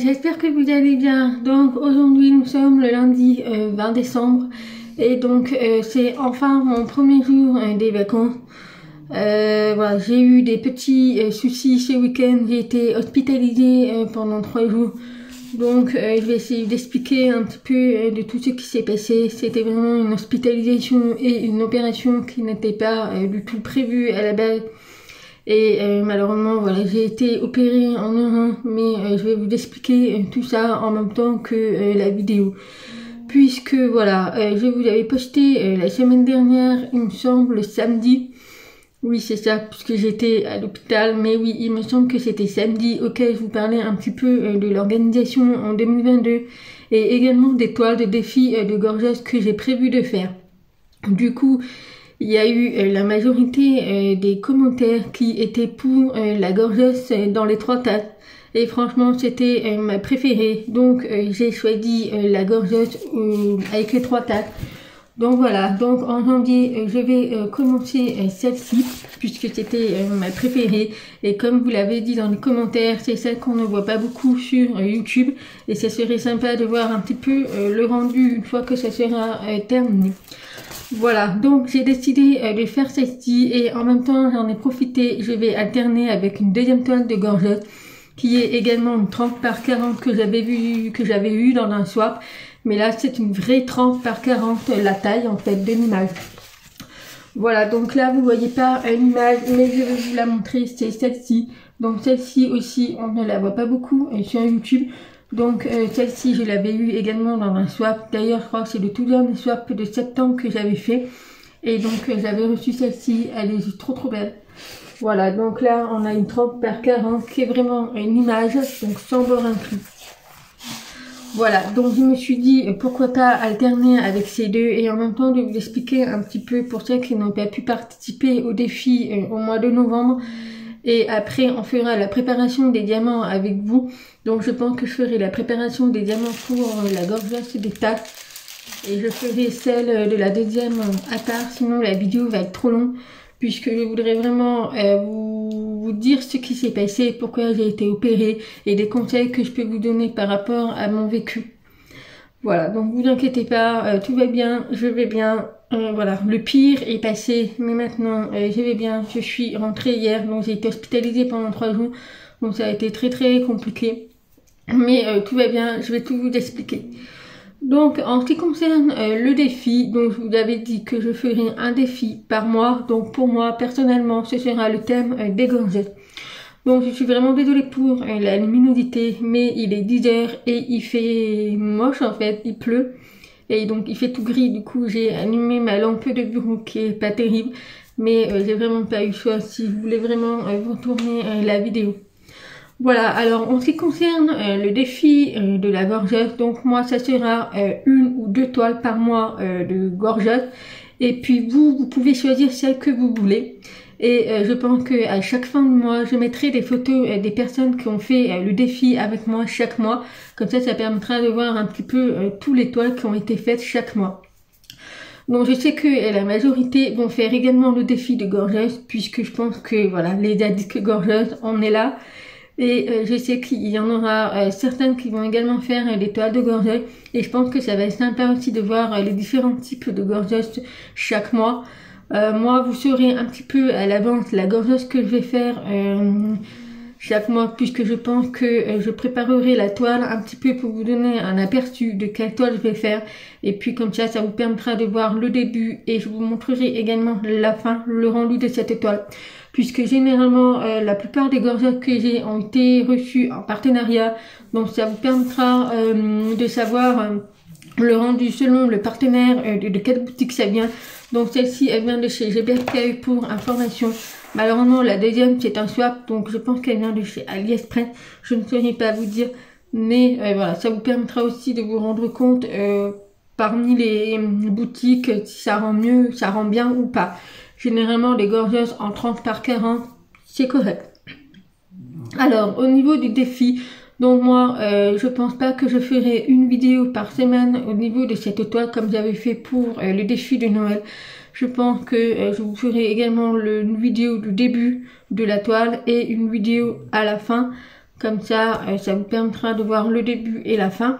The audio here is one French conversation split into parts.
j'espère que vous allez bien. Donc aujourd'hui nous sommes le lundi 20 décembre et donc c'est enfin mon premier jour des vacances. Voilà, j'ai eu des petits soucis ce week-end, j'ai été hospitalisée pendant 3 jours. Donc je vais essayer d'expliquer un petit peu de tout ce qui s'est passé. C'était vraiment une hospitalisation et une opération qui n'était pas du tout prévue à la base. Et malheureusement, voilà, j'ai été opérée en urgence, mais je vais vous expliquer tout ça en même temps que la vidéo. Puisque voilà, je vous avais posté la semaine dernière, il me semble, samedi. Oui, c'est ça, puisque j'étais à l'hôpital, mais oui, il me semble que c'était samedi, auquel je vous parlais un petit peu de l'organisation en 2022 et également des toiles de défis de gorgeuse que j'ai prévu de faire. Du coup, il y a eu la majorité des commentaires qui étaient pour la gorgeuse dans les 3 tasses. Et franchement, c'était ma préférée. Donc, j'ai choisi la gorgeuse avec les 3 tasses. Donc voilà, donc en janvier, je vais commencer celle-ci, puisque c'était ma préférée. Et comme vous l'avez dit dans les commentaires, c'est celle qu'on ne voit pas beaucoup sur YouTube. Et ça serait sympa de voir un petit peu le rendu une fois que ça sera terminé. Voilà, donc j'ai décidé de faire celle-ci et en même temps j'en ai profité, je vais alterner avec une deuxième toile de gorgeuse qui est également une 30 par 40 que j'avais eu dans un swap, mais là c'est une vraie 30 par 40 la taille en fait de l'image. Voilà, donc là vous voyez pas l'image, mais je vais vous la montrer, c'est celle-ci. Donc celle-ci aussi on ne la voit pas beaucoup sur YouTube. Donc celle-ci je l'avais eu également dans un swap, d'ailleurs je crois que c'est le tout dernier swap de septembre que j'avais fait. Et donc j'avais reçu celle-ci, elle est trop belle. Voilà, donc là on a une 30 par 40 qui est vraiment une image, donc sans bord inclus. Voilà, donc je me suis dit pourquoi pas alterner avec ces deux et en même temps de vous expliquer un petit peu pour ceux qui n'ont pas pu participer au défi au mois de novembre. Et après, on fera la préparation des diamants avec vous. Donc, je pense que je ferai la préparation des diamants pour la gorgeuse des tasses. Et je ferai celle de la deuxième à part. Sinon, la vidéo va être trop longue. Puisque je voudrais vraiment vous dire ce qui s'est passé, pourquoi j'ai été opérée. Et des conseils que je peux vous donner par rapport à mon vécu. Voilà, donc vous inquiétez pas, tout va bien, je vais bien. Voilà, le pire est passé, mais maintenant je vais bien. Je suis rentrée hier, donc j'ai été hospitalisée pendant 3 jours, donc ça a été très compliqué. Mais tout va bien, je vais tout vous expliquer. Donc en ce qui concerne le défi, donc je vous avais dit que je ferai un défi par mois. Donc pour moi personnellement, ce sera le thème des gorgettes. Donc je suis vraiment désolée pour la luminosité, mais il est 10h et il fait moche en fait, il pleut. Et donc il fait tout gris, du coup j'ai allumé ma lampe de bureau qui est pas terrible. Mais j'ai vraiment pas eu le choix si je voulais vraiment vous tourner la vidéo. Voilà, alors en ce qui concerne le défi de la gorgeuse, donc moi ça sera 1 ou 2 toiles par mois de gorgeuse. Et puis vous pouvez choisir celle que vous voulez. Et je pense qu'à chaque fin de mois, je mettrai des photos des personnes qui ont fait le défi avec moi chaque mois. Comme ça permettra de voir un petit peu tous les toiles qui ont été faites chaque mois. Donc je sais que la majorité vont faire également le défi de gorgeuse, puisque je pense que voilà, les addicts gorgeuses, on est là. Et je sais qu'il y en aura certaines qui vont également faire des toiles de gorgeuse. Et je pense que ça va être sympa aussi de voir les différents types de gorgeuse chaque mois. Moi, vous saurez un petit peu à l'avance la gorgeuse que je vais faire chaque mois, puisque je pense que je préparerai la toile un petit peu pour vous donner un aperçu de quelle toile je vais faire. Et puis comme ça vous permettra de voir le début et je vous montrerai également la fin, le rendu de cette toile. Puisque généralement la plupart des gorgettes que j'ai ont été reçues en partenariat. Donc ça vous permettra de savoir le rendu selon le partenaire de quelle boutique ça vient. Donc celle-ci elle vient de chez GBRKU pour information. Malheureusement la deuxième c'est un swap, donc je pense qu'elle vient de chez AliExpress. Je ne saurais pas vous dire, mais voilà, ça vous permettra aussi de vous rendre compte parmi les boutiques si ça rend mieux, ça rend bien ou pas. Généralement les gorgeuses en 30 par 40 c'est correct. Alors au niveau du défi, donc moi je pense pas que je ferai une vidéo par semaine au niveau de cette toile comme j'avais fait pour le défi de Noël. Je pense que je vous ferai également une vidéo du début de la toile et une vidéo à la fin. Comme ça, ça vous permettra de voir le début et la fin.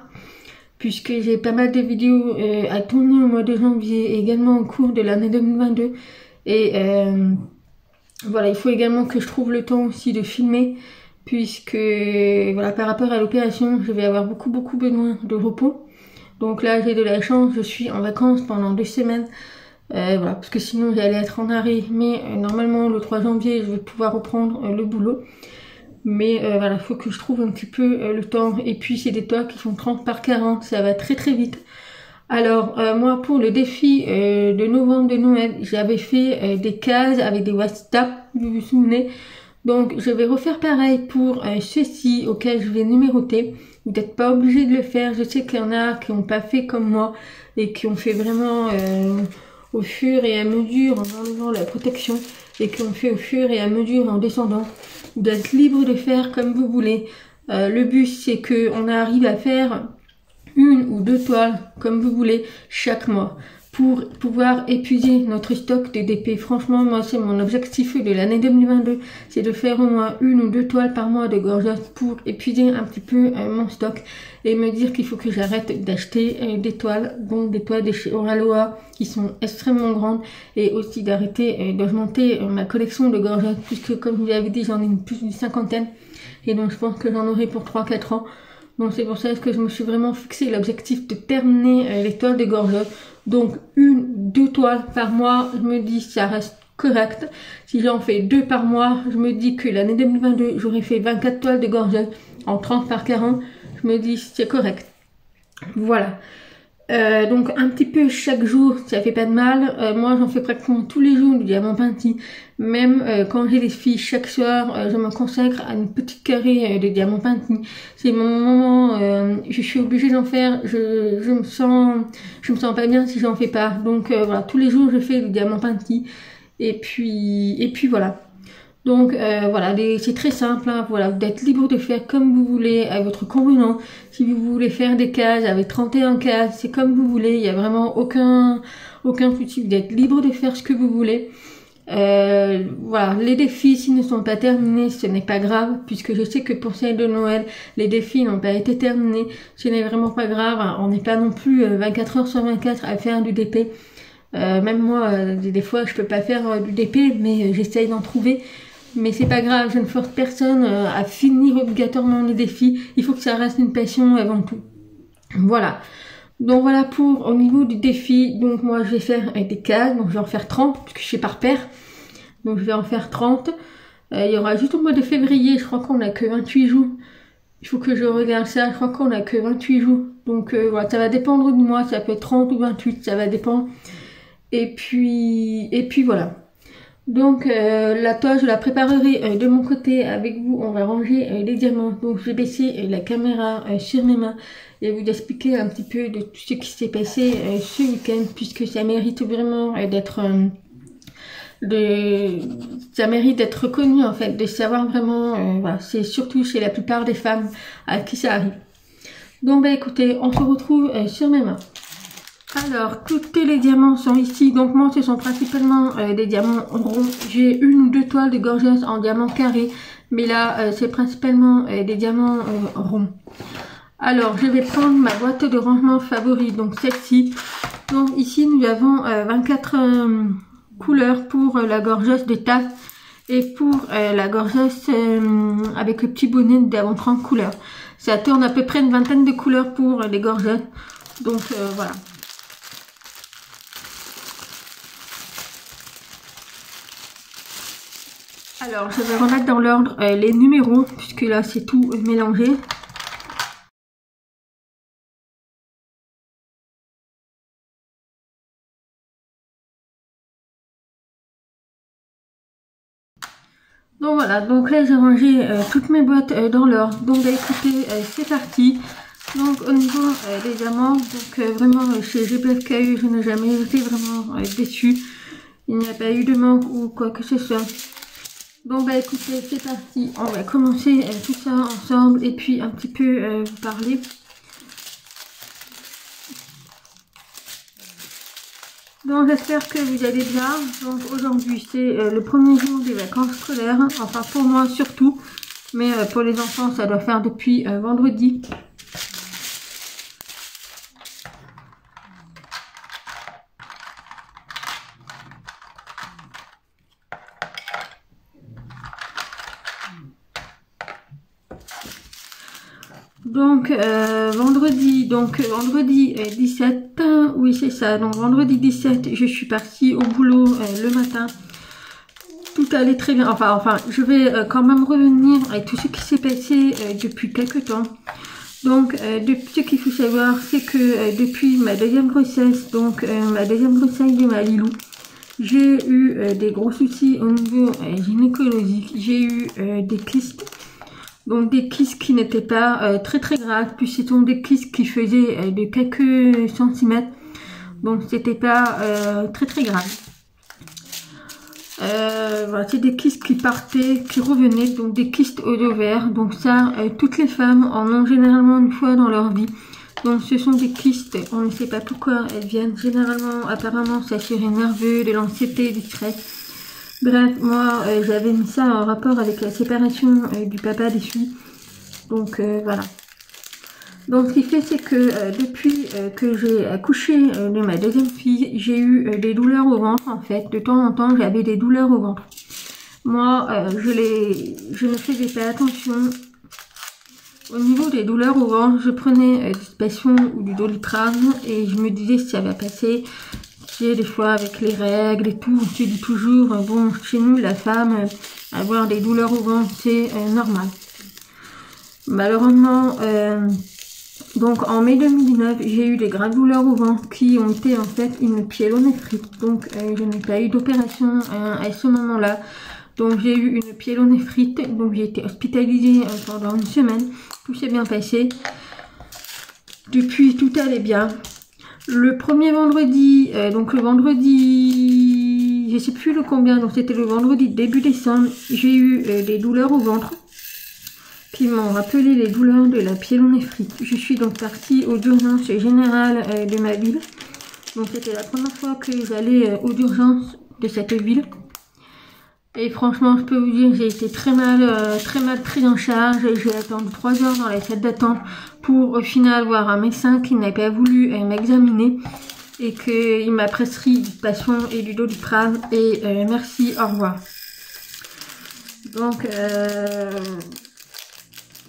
Puisque j'ai pas mal de vidéos à tourner au mois de janvier et également au cours de l'année 2022. Et voilà, il faut également que je trouve le temps aussi de filmer. Puisque voilà, par rapport à l'opération, je vais avoir beaucoup besoin de repos. Donc là, j'ai de la chance, je suis en vacances pendant 2 semaines. Voilà, parce que sinon j'allais être en arrêt. Mais normalement, le 3 janvier, je vais pouvoir reprendre le boulot. Mais voilà, il faut que je trouve un petit peu le temps. Et puis c'est des toits qui font 30 par 40, ça va très vite. Alors moi pour le défi de novembre de Noël, j'avais fait des cases avec des WhatsApp, vous vous souvenez. Donc je vais refaire pareil pour ceux-ci auxquels je vais numéroter. Vous n'êtes pas obligé de le faire, je sais qu'il y en a qui n'ont pas fait comme moi et qui ont fait vraiment au fur et à mesure en enlevant la protection et qui ont fait au fur et à mesure en descendant. Vous êtes libre de faire comme vous voulez. Le but c'est que on arrive à faire 1 ou 2 toiles comme vous voulez chaque mois pour pouvoir épuiser notre stock de DP. Franchement, moi c'est mon objectif de l'année 2022, c'est de faire au moins 1 ou 2 toiles par mois de gorgettes pour épuiser un petit peu mon stock et me dire qu'il faut que j'arrête d'acheter des toiles, donc des toiles de chez Oraloa qui sont extrêmement grandes, et aussi d'arrêter d'augmenter ma collection de gorgettes puisque comme je vous l'avais dit, j'en ai plus d'une 50aine et donc je pense que j'en aurai pour 3-4 ans. Donc c'est pour ça que je me suis vraiment fixé l'objectif de terminer les toiles de gorgettes. Donc 1-2 toiles par mois, je me dis ça reste correct. Si j'en fais 2 par mois, je me dis que l'année 2022, j'aurais fait 24 toiles de gorgettes en 30 par 40. Je me dis c'est correct. Voilà. Donc un petit peu chaque jour, ça fait pas de mal. Moi j'en fais pratiquement tous les jours du diamant peinti. Même quand j'ai les filles, chaque soir, je me consacre à une petite carré de diamant peinti. C'est mon moment, je suis obligée d'en faire. Je me sens pas bien si j'en fais pas. Donc voilà, tous les jours je fais du diamant peinti. Et puis voilà. Donc voilà, c'est très simple, hein, voilà, d'être libre de faire comme vous voulez à votre convenance. Si vous voulez faire des cases avec 31 cases, c'est comme vous voulez, il n'y a vraiment aucun souci, d'être libre de faire ce que vous voulez. Voilà, les défis s'ils ne sont pas terminés, ce n'est pas grave, puisque je sais que pour celle de Noël, les défis n'ont pas été terminés, ce n'est vraiment pas grave, hein, on n'est pas non plus 24 heures sur 24 à faire du DP. Même moi, des fois, je peux pas faire du DP, mais j'essaye d'en trouver. Mais c'est pas grave, je ne force personne à finir obligatoirement les défis. Il faut que ça reste une passion avant tout. Voilà. Donc voilà pour au niveau du défi. Donc moi je vais faire des cases. Donc je vais en faire 30 puisque je suis par paire. Donc je vais en faire 30. Il y aura juste au mois de février. Je crois qu'on a que 28 jours. Il faut que je regarde ça. Je crois qu'on a que 28 jours. Donc voilà, ça va dépendre du mois. Ça peut être 30 ou 28. Ça va dépendre. Et puis voilà. Donc la toile je la préparerai de mon côté avec vous, on va ranger les diamants. Donc je vais baisser la caméra sur mes mains et vous expliquer un petit peu de tout ce qui s'est passé ce week-end, puisque ça mérite vraiment d'être reconnu en fait, de savoir vraiment, voilà, c'est surtout chez la plupart des femmes à qui ça arrive. Donc bah écoutez, on se retrouve sur mes mains. Alors, tous les diamants sont ici. Donc moi, ce sont principalement des diamants ronds. J'ai 1 ou 2 toiles de gorgettes en diamant carré. Mais là, c'est principalement des diamants ronds. Alors, je vais prendre ma boîte de rangement favorite. Donc celle-ci. Donc ici, nous avons 24 couleurs pour la gorgette de tasse. Et pour la gorgette avec le petit bonnet d'avant 30 couleurs. Ça tourne à peu près une vingtaine de couleurs pour les gorgettes. Donc voilà. Alors, je vais remettre dans l'ordre les numéros, puisque là, c'est tout mélangé. Donc voilà, donc là, j'ai rangé toutes mes boîtes dans l'ordre. Donc, bah, écoutez, c'est parti. Donc, au niveau des diamants, donc vraiment, chez GBFKU, je n'ai jamais été vraiment déçue. Il n'y a pas eu de manque ou quoi que ce soit. Donc bah écoutez, c'est parti, on va commencer tout ça ensemble et puis un petit peu vous parler. Donc j'espère que vous allez bien. Donc aujourd'hui c'est le premier jour des vacances scolaires, enfin pour moi surtout, Mais pour les enfants, ça doit faire depuis vendredi. Donc vendredi 17, oui c'est ça, donc vendredi 17, je suis partie au boulot le matin. Tout allait très bien, enfin je vais quand même revenir avec tout ce qui s'est passé depuis quelques temps. Donc ce qu'il faut savoir, c'est que depuis ma deuxième grossesse, donc ma deuxième grossesse de ma Lilou, j'ai eu des gros soucis au niveau gynécologique. J'ai eu des kystes. Donc des kystes qui n'étaient pas très graves, puis ce sont des kystes qui faisaient de quelques centimètres, donc c'était pas très grave. Voilà, c'est des kystes qui partaient, qui revenaient, donc des kystes aux ovaires. Donc ça, toutes les femmes en ont généralement une fois dans leur vie. Donc ce sont des kystes, on ne sait pas pourquoi elles viennent. Généralement, apparemment, ça serait nerveux, de l'anxiété, du stress. Bref, moi, j'avais mis ça en rapport avec la séparation du papa des filles. Donc, voilà. Donc, ce qui fait, c'est que depuis que j'ai accouché de ma deuxième fille, j'ai eu des douleurs au ventre, en fait. De temps en temps, j'avais des douleurs au ventre. Moi, je ne faisais pas attention. Au niveau des douleurs au ventre, je prenais du Passion ou du Doliprane et je me disais si ça va passer. Des fois avec les règles et tout, on se dit toujours, bon, chez nous, la femme, avoir des douleurs au ventre, c'est normal. Malheureusement, donc en mai 2019, j'ai eu des graves douleurs au ventre qui ont été en fait une pyélonéphrite. Donc je n'ai pas eu d'opération à ce moment-là. Donc j'ai eu une pyélonéphrite, donc j'ai été hospitalisée pendant une semaine. Tout s'est bien passé. Depuis, tout allait bien. Le premier vendredi, donc le vendredi, je sais plus le combien, donc c'était le vendredi début décembre, j'ai eu des douleurs au ventre qui m'ont rappelé les douleurs de la pyélonéphrite. Je suis donc partie aux urgences générales de ma ville. Donc c'était la première fois que j'allais aux urgences de cette ville. Et franchement, je peux vous dire, j'ai été très mal prise en charge. J'ai attendu 3 heures dans la salle d'attente pour au final voir un médecin qui n'a pas voulu m'examiner et qu'il m'a prescrit du Passion et du Doliprane et merci, au revoir. Donc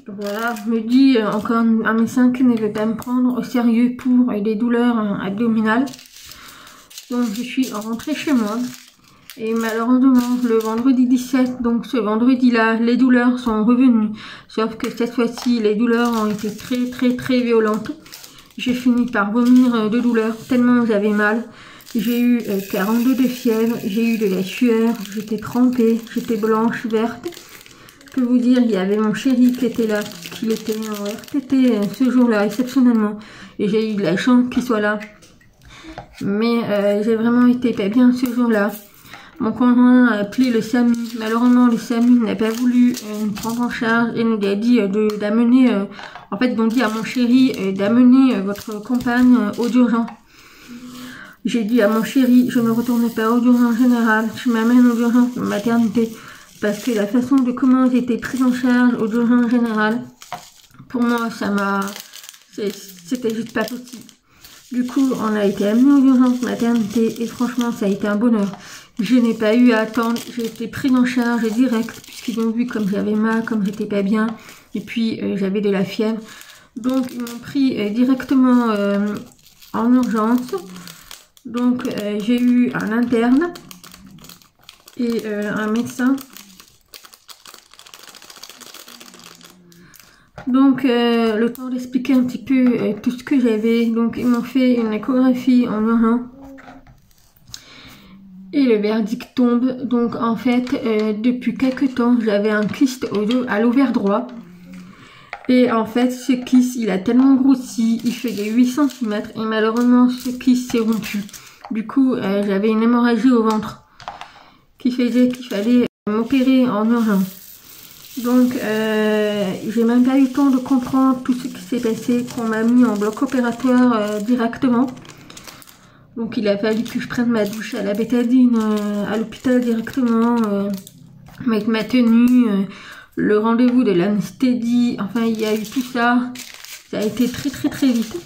voilà, je me dis encore un médecin qui ne veut pas me prendre au sérieux pour des douleurs abdominales. Donc je suis rentrée chez moi. Et malheureusement, le vendredi 17, donc ce vendredi-là, les douleurs sont revenues. Sauf que cette fois-ci, les douleurs ont été très violentes. J'ai fini par vomir de douleur, tellement j'avais mal. J'ai eu 42 de fièvre, j'ai eu de la sueur, j'étais trempée, j'étais blanche, verte. Je peux vous dire, il y avait mon chéri qui était là, qui était en RTT ce jour-là, exceptionnellement. Et j'ai eu de la chance qu'il soit là. Mais j'ai vraiment été pas bien ce jour-là. Mon conjoint a appelé le SAMU. Malheureusement, le SAMU n'a pas voulu nous prendre en charge et nous a dit d'amener, en fait, ils ont dit à mon chéri d'amener votre compagne aux urgences. J'ai dit à mon chéri, je ne retourne pas aux urgences générales, je m'amène aux urgences maternité. Parce que la façon de comment j'ai été prise en charge aux urgences générales, pour moi, c'était juste pas possible. Du coup, on a été amené aux urgences maternité et franchement, ça a été un bonheur. Je n'ai pas eu à attendre, j'ai été prise en charge direct, puisqu'ils ont vu comme j'avais mal, comme j'étais pas bien, et puis j'avais de la fièvre. Donc ils m'ont pris directement en urgence. Donc j'ai eu un interne et un médecin. Donc le temps d'expliquer un petit peu tout ce que j'avais. Donc ils m'ont fait une échographie en urgence. Et le verdict tombe. Donc en fait, depuis quelques temps, j'avais un kyste à l'ovaire droit. Et en fait, ce kyste, il a tellement grossi, il fait des 8 cm. Et malheureusement, ce kyste s'est rompu. Du coup, j'avais une hémorragie au ventre qui faisait qu'il fallait m'opérer en urgence. Donc, j'ai même pas eu le temps de comprendre tout ce qui s'est passé, qu'on m'a mis en bloc opératoire directement. Donc il a fallu que je prenne ma douche à la bétadine à l'hôpital directement, avec ma tenue. le rendez-vous de l'anesthésie, enfin il y a eu tout ça. Ça a été très vite.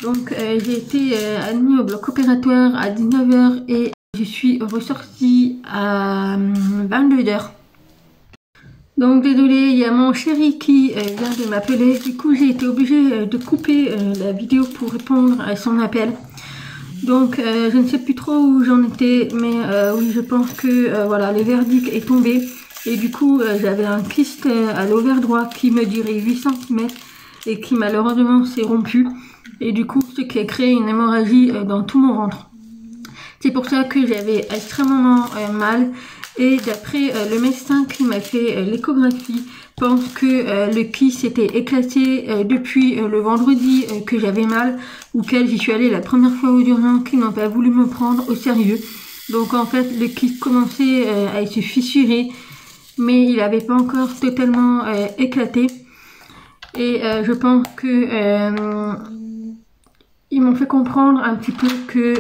Donc j'ai été admise au bloc opératoire à 19 h et je suis ressortie à 22 h. Donc désolé, il y a mon chéri qui vient de m'appeler. Du coup j'ai été obligée de couper la vidéo pour répondre à son appel. Donc je ne sais plus trop où j'en étais, mais oui, je pense que voilà, le verdict est tombé. Et du coup j'avais un kyste à l'ovaire droit qui mesurait 8 cm et qui malheureusement s'est rompu. Et du coup ce qui a créé une hémorragie dans tout mon ventre. C'est pour ça que j'avais extrêmement mal. Et d'après le médecin qui m'a fait l'échographie, pense que le kyste s'était éclaté depuis le vendredi que j'avais mal, auquel j'y suis allée la première fois aux urgences, qui n'ont pas voulu me prendre au sérieux. Donc en fait le kyste commençait à se fissurer, mais il n'avait pas encore totalement éclaté. Et je pense que ils m'ont fait comprendre un petit peu que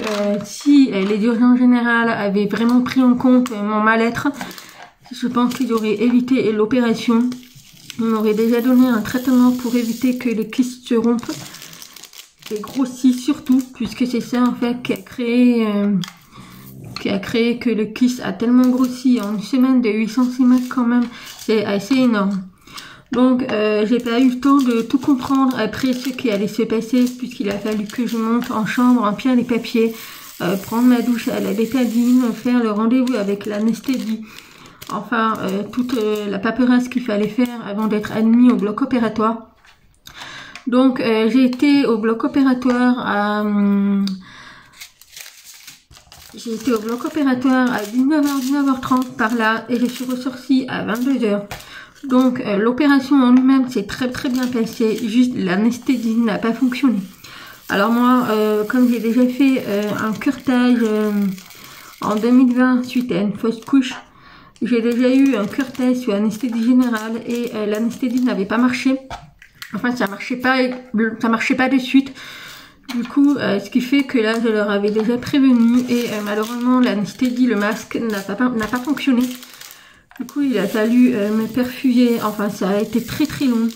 si les urgences générales avaient vraiment pris en compte mon mal-être, je pense qu'ils auraient évité l'opération. Ils m'auraient déjà donné un traitement pour éviter que les kystes se rompent et grossissent surtout, puisque c'est ça en fait qui a créé que le kyste a tellement grossi en une semaine de 8 cm quand même. C'est assez énorme. Donc j'ai pas eu le temps de tout comprendre après ce qui allait se passer, puisqu'il a fallu que je monte en chambre, remplir les papiers, prendre ma douche à la bétadine, faire le rendez-vous avec l'anesthésie, enfin toute la paperasse qu'il fallait faire avant d'être admis au bloc opératoire. Donc j'ai été au bloc opératoire à 19h, 19h30 par là, et je suis ressortie à 22 h. Donc l'opération en lui-même s'est très bien passée, juste l'anesthésie n'a pas fonctionné. Alors moi, comme j'ai déjà fait un curetage en 2020 suite à une fausse couche, j'ai déjà eu un curetage sous anesthésie générale et l'anesthésie n'avait pas marché. Enfin, ça marchait pas de suite. Du coup, ce qui fait que là, je leur avais déjà prévenu et malheureusement, l'anesthésie, le masque n'a pas fonctionné. Du coup, il a fallu me perfuser. Enfin, ça a été très long.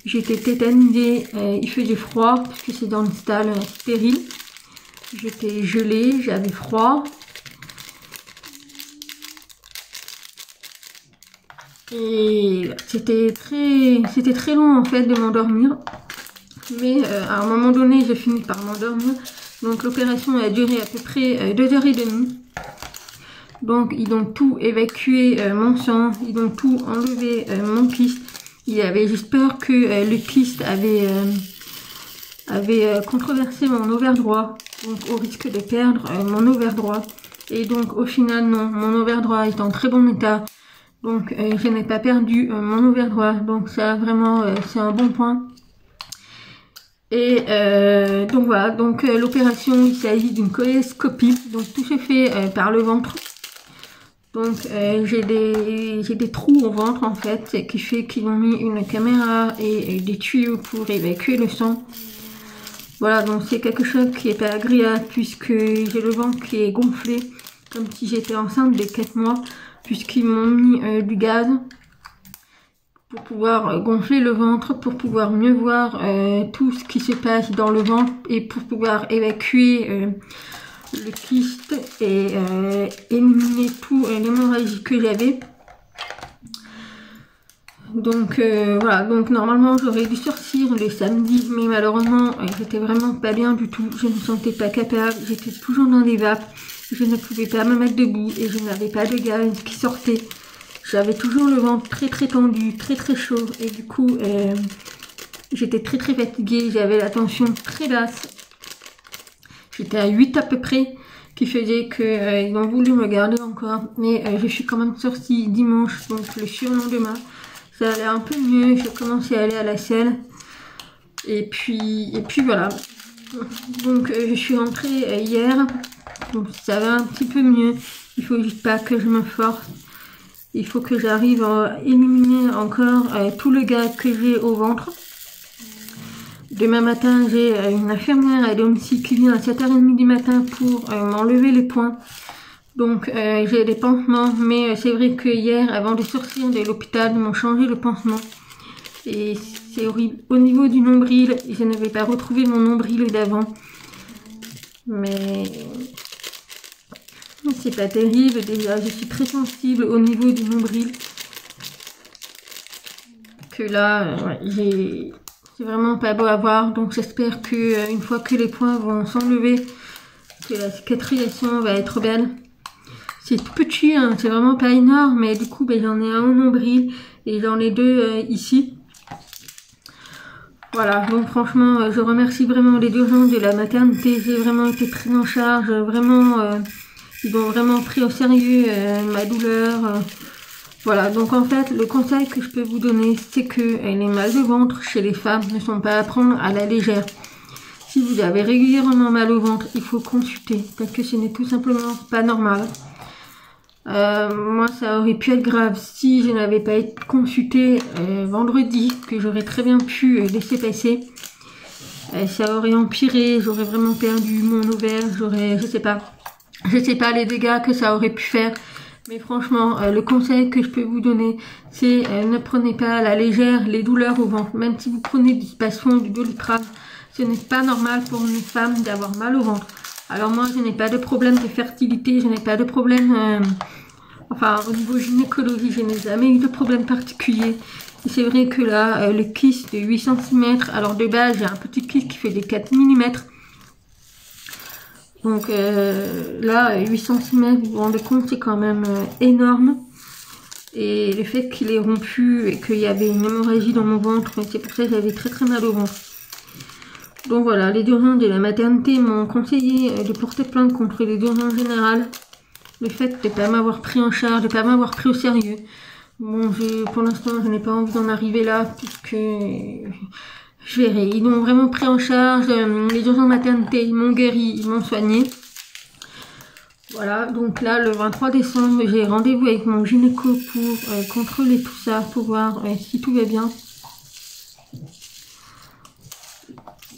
J'étais tétanisée, il faisait froid parce que c'est dans une salle stérile. J'étais gelée, j'avais froid. Et c'était très long en fait de m'endormir. Mais à un moment donné, j'ai fini par m'endormir. Donc l'opération a duré à peu près 2h30. Donc ils ont tout évacué mon sang, ils ont tout enlevé mon kyste. Il y avait juste peur que le kyste avait controversé mon ovaire droit, donc au risque de perdre mon ovaire droit. Et donc au final non, mon ovaire droit est en très bon état. Donc je n'ai pas perdu mon ovaire droit, donc ça vraiment c'est un bon point. Et donc voilà, donc l'opération, il s'agit d'une coloscopie, donc tout se fait par le ventre. Donc j'ai des trous au ventre en fait, ce qui fait qu'ils ont mis une caméra et des tuyaux pour évacuer le sang. Voilà, donc c'est quelque chose qui est pas agréable puisque j'ai le ventre qui est gonflé, comme si j'étais enceinte de 4 mois, puisqu'ils m'ont mis du gaz pour pouvoir gonfler le ventre, pour pouvoir mieux voir tout ce qui se passe dans le ventre et pour pouvoir évacuer le kyste et éliminer tout l'hémorragie que j'avais. Donc voilà, donc normalement j'aurais dû sortir le samedi, mais malheureusement j'étais vraiment pas bien du tout, je ne me sentais pas capable, j'étais toujours dans les vapes, je ne pouvais pas me mettre debout et je n'avais pas de gaz qui sortait. J'avais toujours le ventre très tendu, très chaud et du coup j'étais très fatiguée, j'avais la tension très basse. J'étais à 8 à peu près, qui faisait qu'ils ont voulu me garder encore. Mais je suis quand même sortie dimanche, donc le surlendemain. Ça allait un peu mieux, j'ai commencé à aller à la salle. Et puis voilà. Donc je suis rentrée hier, donc ça va un petit peu mieux. Il faut juste pas que je me force. Il faut que j'arrive à éliminer encore tout le gaz que j'ai au ventre. Demain matin, j'ai une infirmière à domicile qui vient à 7h30 du matin pour m'enlever les points. Donc j'ai des pansements, mais c'est vrai que hier, avant de sortir de l'hôpital, ils m'ont changé le pansement. Et c'est horrible. Au niveau du nombril, je n'avais pas retrouvé mon nombril d'avant. Mais c'est pas terrible. Déjà, je suis très sensible au niveau du nombril. Que là, ouais, c'est vraiment pas beau à voir. Donc j'espère que une fois que les points vont s'enlever, que la cicatrisation va être belle. C'est tout petit, hein, c'est vraiment pas énorme, mais du coup ben, j'en ai un au nombril et j'en ai deux ici. Voilà, donc franchement je remercie vraiment les urgences de la maternité. J'ai vraiment été prise en charge, vraiment ils ont vraiment pris au sérieux ma douleur. Voilà, donc en fait le conseil que je peux vous donner, c'est que les mal de ventre chez les femmes ne sont pas à prendre à la légère. Si vous avez régulièrement mal au ventre, il faut consulter parce que ce n'est tout simplement pas normal. Moi ça aurait pu être grave si je n'avais pas été consultée vendredi, que j'aurais très bien pu laisser passer. Ça aurait empiré, j'aurais vraiment perdu mon ovaire, je sais pas les dégâts que ça aurait pu faire. Mais franchement, le conseil que je peux vous donner, c'est ne prenez pas à la légère les douleurs au ventre. Même si vous prenez du Spasfon, du Doliprane, ce n'est pas normal pour une femme d'avoir mal au ventre. Alors moi, je n'ai pas de problème de fertilité, je n'ai pas de problème... Enfin, au niveau gynécologie, je n'ai jamais eu de problème particulier. C'est vrai que là, le kyste de 8 cm, alors de base, j'ai un petit kyste qui fait des 4 mm. Donc là, 8 cm, vous vous rendez compte, c'est quand même énorme. Et le fait qu'il ait rompu et qu'il y avait une hémorragie dans mon ventre, c'est pour ça que j'avais très mal au ventre. Donc voilà, les urgences de la maternité m'ont conseillé de porter plainte contre les urgences générales. Le fait de ne pas m'avoir pris en charge, de ne pas m'avoir pris au sérieux. Bon, pour l'instant, je n'ai pas envie d'en arriver là, puisque je verrai. Ils m'ont vraiment pris en charge. Les urgences maternité, ils m'ont guéri, ils m'ont soigné. Voilà, donc là, le 23 décembre, j'ai rendez-vous avec mon gynéco pour contrôler tout ça, pour voir si tout va bien.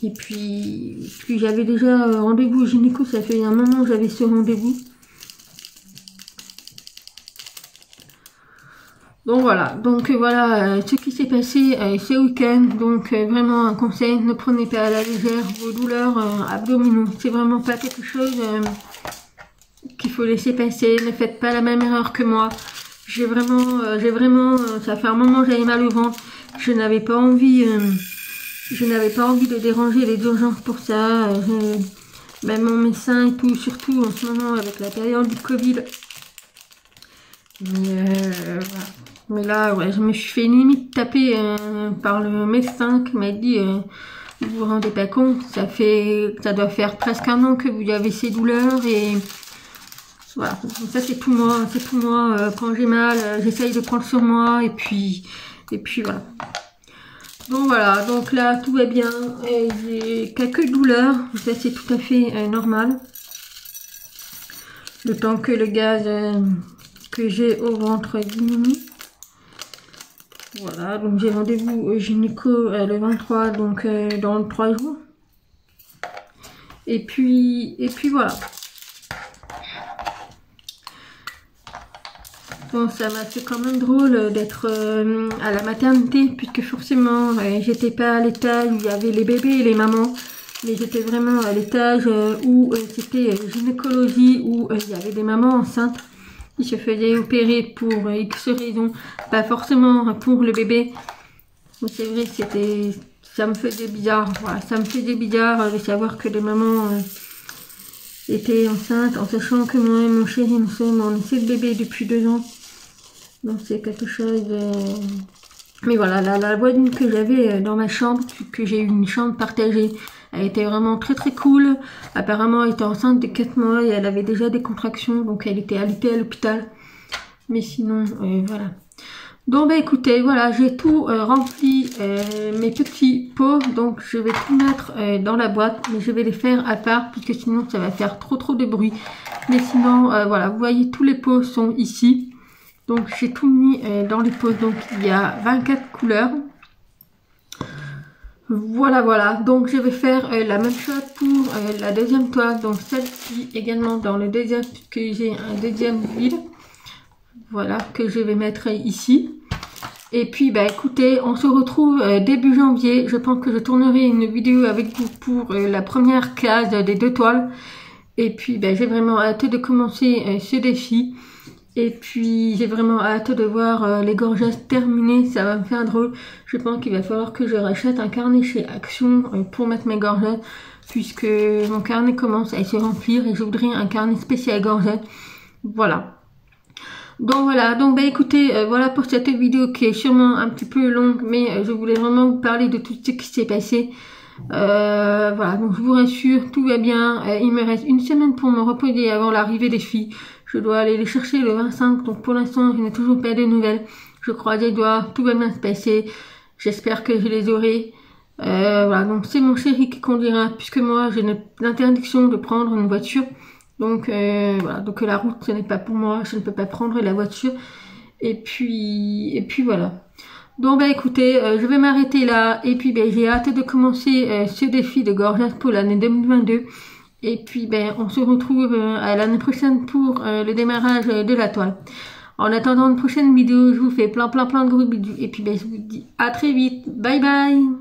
Et puis j'avais déjà rendez-vous au gynéco, ça fait un moment que j'avais ce rendez-vous. Donc voilà, ce qui s'est passé ce week-end. Donc vraiment un conseil, ne prenez pas à la légère vos douleurs abdominaux. C'est vraiment pas quelque chose qu'il faut laisser passer. Ne faites pas la même erreur que moi. J'ai vraiment, ça fait un moment que j'avais mal au ventre. Je n'avais pas envie de déranger les urgences pour ça. Même mon médecin et tout, surtout en ce moment avec la période du Covid. Voilà. Mais là, ouais, je me suis fait limite taper par le médecin qui m'a dit vous vous rendez pas compte, ça doit faire presque un an que vous avez ces douleurs et voilà. Ça c'est tout moi, quand j'ai mal, j'essaye de prendre sur moi et puis voilà. Donc voilà, donc là tout va bien, j'ai quelques douleurs, ça c'est tout à fait normal. Le temps que le gaz que j'ai au ventre diminue. Voilà, donc j'ai rendez-vous au gynéco le 23, donc dans 3 jours. Et puis voilà. Bon, ça m'a fait quand même drôle d'être à la maternité, puisque forcément, j'étais pas à l'étage où il y avait les bébés et les mamans, mais j'étais vraiment à l'étage où c'était gynécologie, où il y avait des mamans enceintes. Il se faisait opérer pour X raisons, pas forcément pour le bébé. Mais c'est vrai, ça me faisait bizarre. Voilà, ça me faisait bizarre de savoir que les mamans étaient enceintes, en sachant que moi et mon chéri, nous sommes en essai de bébé depuis 2 ans. Donc c'est quelque chose de... Mais voilà, la voisine que j'avais dans ma chambre, que j'ai eu une chambre partagée, elle était vraiment très cool. Apparemment, elle était enceinte de 4 mois et elle avait déjà des contractions, donc elle était alitée à l'hôpital. Mais sinon, voilà. Donc bah écoutez, voilà, j'ai tout rempli mes petits pots, donc je vais tout mettre dans la boîte, mais je vais les faire à part, puisque sinon ça va faire trop de bruit. Mais sinon, voilà, vous voyez, tous les pots sont ici. Donc j'ai tout mis dans les pots, donc il y a 24 couleurs. Voilà, donc je vais faire la même chose pour la deuxième toile, donc celle-ci également dans le deuxième, puisque j'ai un deuxième vide, voilà, que je vais mettre ici. Et puis bah écoutez, on se retrouve début janvier, je pense que je tournerai une vidéo avec vous pour la première case des 2 toiles. Et puis bah, j'ai vraiment hâte de commencer ce défi. Et puis j'ai vraiment hâte de voir les gorgettes terminées, ça va me faire drôle. Je pense qu'il va falloir que je rachète un carnet chez Action pour mettre mes gorgettes, puisque mon carnet commence à se remplir et je voudrais un carnet spécial gorgettes. Voilà. Donc voilà, donc bah écoutez, voilà pour cette vidéo qui est sûrement un petit peu longue, mais je voulais vraiment vous parler de tout ce qui s'est passé. Voilà, donc je vous rassure, tout va bien. Il me reste une semaine pour me reposer avant l'arrivée des filles. Je dois aller les chercher le 25, donc pour l'instant je n'ai toujours pas de nouvelles. Je croise les doigts, tout va bien se passer. J'espère que je les aurai. Voilà, donc c'est mon chéri qui conduira, puisque moi j'ai l'interdiction de prendre une voiture. Donc voilà, donc la route ce n'est pas pour moi, je ne peux pas prendre la voiture. Et puis voilà. Donc bah écoutez, je vais m'arrêter là. Et puis ben j'ai hâte de commencer ce défi de gorgettes pour l'année 2022. Et puis ben on se retrouve à l'année prochaine pour le démarrage de la toile. En attendant une prochaine vidéo, je vous fais plein de gros bisous. Et puis ben je vous dis à très vite. Bye bye.